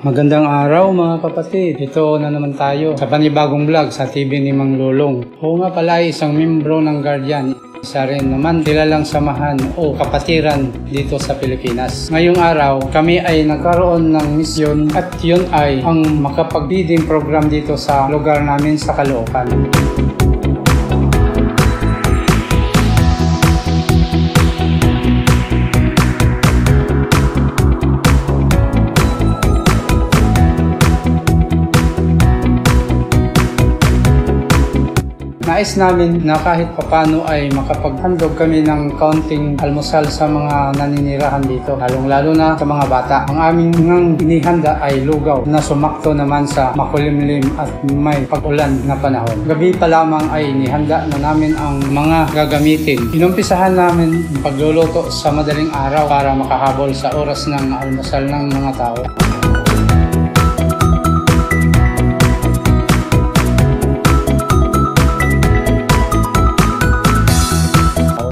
Magandang araw mga kapatid. Ito na naman tayo sa panibagong vlog sa TV ni Mang Lulong. Oo nga pala, isang membro ng Guardian. Isa rin naman kilalang samahan o kapatiran dito sa Pilipinas. Ngayong araw, kami ay nagkaroon ng misyon at yun ay ang makapag-feeding program dito sa lugar namin sa Caloocan. Nais namin na kahit papano ay makapaghandog kami ng kaunting almusal sa mga naninirahan dito, lalong-lalo na sa mga bata. Ang aming inihanda ay lugaw na sumakto naman sa makulimlim at may pag-ulan na panahon. Gabi pa lamang ay inihanda na namin ang mga gagamitin. Inumpisahan namin ang pagluluto sa madaling araw para makahabol sa oras ng almusal ng mga tao.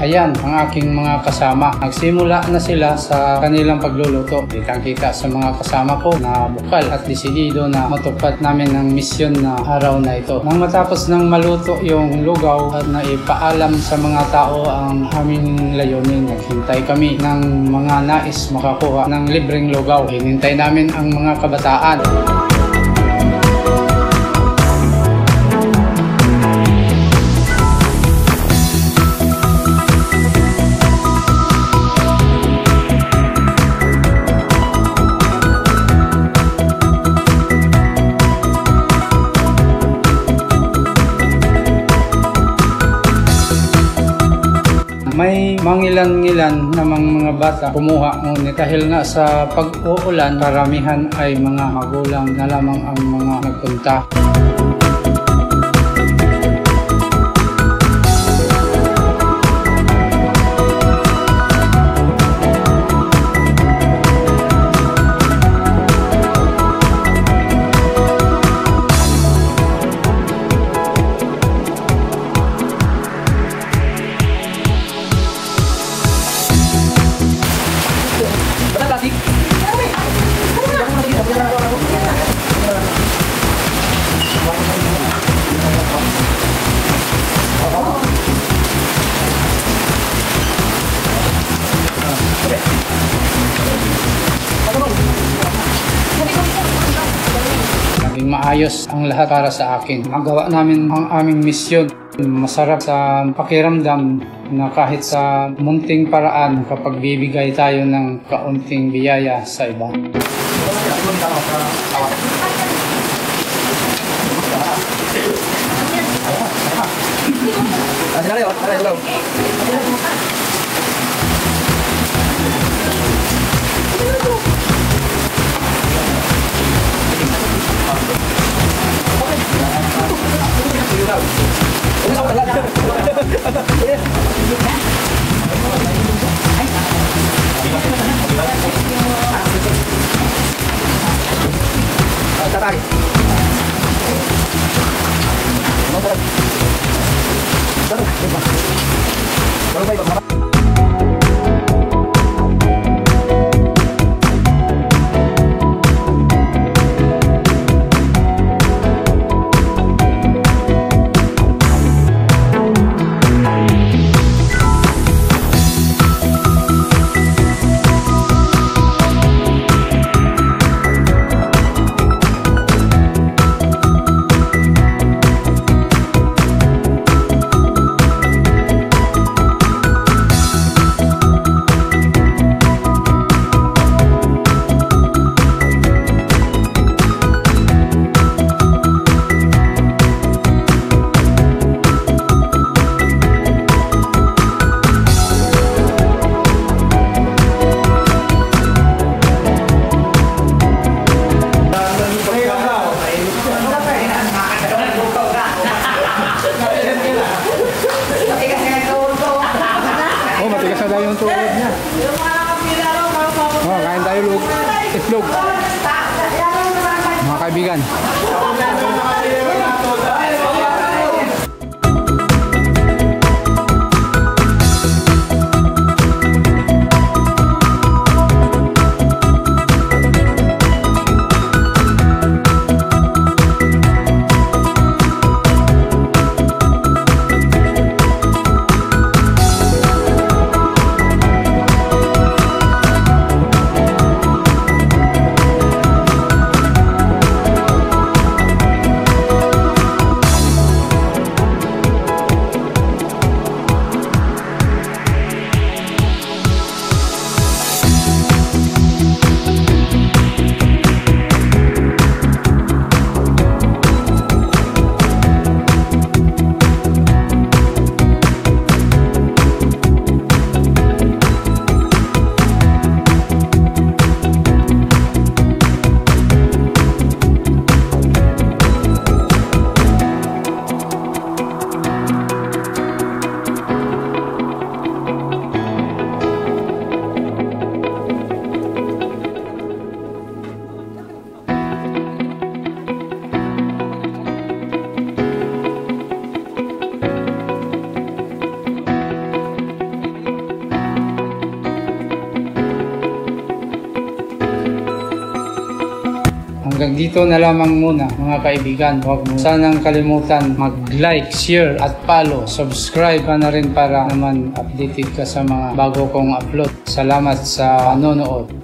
Ayan ang aking mga kasama. Nagsimula na sila sa kanilang pagluluto. Kitang-kita sa mga kasama ko na bukal at desidido na matupad namin ang misyon na araw na ito. Nang matapos ng maluto yung lugaw at naipaalam sa mga tao ang aming layunin, naghintay kami ng mga nais makakuha ng libreng lugaw. Hinintay namin ang mga kabataan. May mangilan-ngilan namang mga bata kumuha, ngunit dahil nga sa pag-uulan, karamihan ay mga magulang na lamang ang mga nagpunta. Naging maayos ang lahat para sa akin. Magawa namin ang aming misyon. Masarap sa pakiramdam na kahit sa munting paraan kapag bibigay tayo ng kaunting biyaya sa iba. Matigas na daw yung tuhod niya. Kain tayo itlog. Mga kaibigan. Hanggang dito na lamang muna mga kaibigan. Huwag mo sanang kalimutan mag-like, share at follow. Subscribe ka na rin para naman updated ka sa mga bago kong upload. Salamat sa panonood.